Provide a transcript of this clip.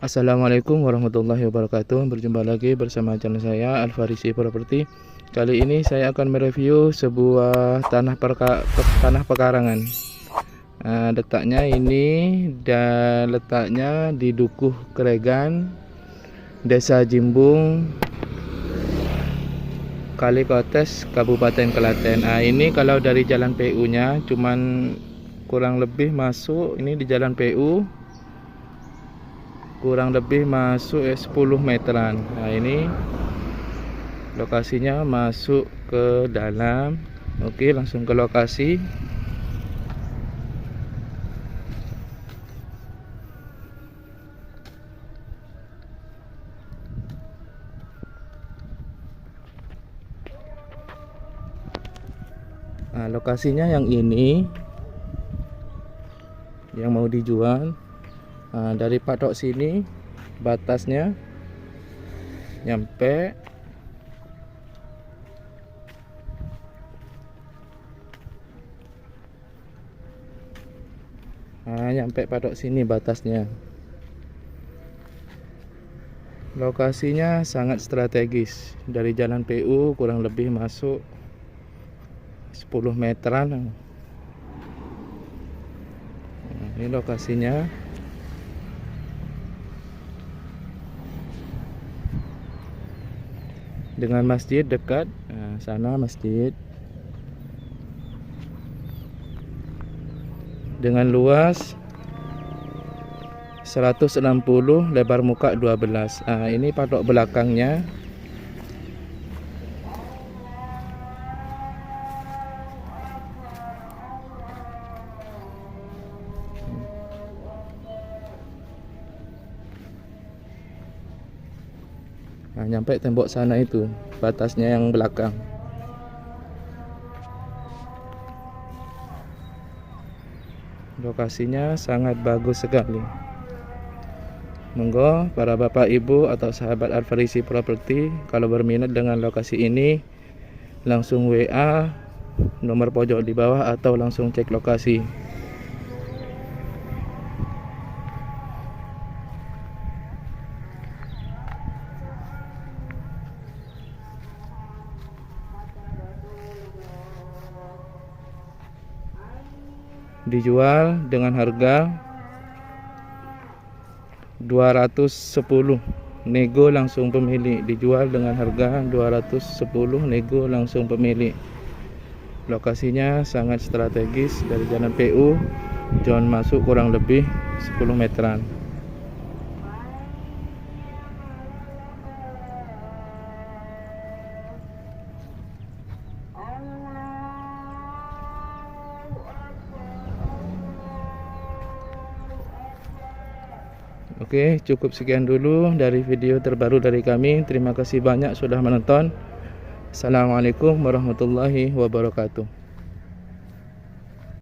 Assalamualaikum warahmatullahi wabarakatuh. Berjumpa lagi bersama channel saya Alfarisi Property. Kali ini saya akan mereview sebuah tanah pekarangan. Letaknya ini dan letaknya di Dukuh Kregan, Desa Jimbung, Kalikotes, Kabupaten Klaten. Ini kalau dari jalan PU-nya cuman kurang lebih masuk ini di jalan PU kurang lebih masuk 10 meteran. Ini lokasinya masuk ke dalam. Oke, langsung ke lokasi. Lokasinya yang ini yang mau dijual. Dari patok sini batasnya nyampe patok sini batasnya. Lokasinya sangat strategis, dari jalan PU kurang lebih masuk 10 meteran. Ini lokasinya. Dengan masjid dekat. Sana masjid. Dengan luas 160, lebar muka 12. Ini patok belakangnya. Nyampe tembok sana itu batasnya yang belakang. Lokasinya sangat bagus sekali. Monggo para bapak ibu atau sahabat Alfarisi Property, kalau berminat dengan lokasi ini langsung WA nomor pojok di bawah atau langsung cek lokasi. Dijual dengan harga 210, nego langsung pemilik. Dijual dengan harga 210, nego langsung pemilik. Lokasinya sangat strategis, dari jalan PU jalan masuk kurang lebih 10 meteran. Oke, cukup sekian dulu dari video terbaru dari kami. Terima kasih banyak sudah menonton. Assalamualaikum warahmatullahi wabarakatuh.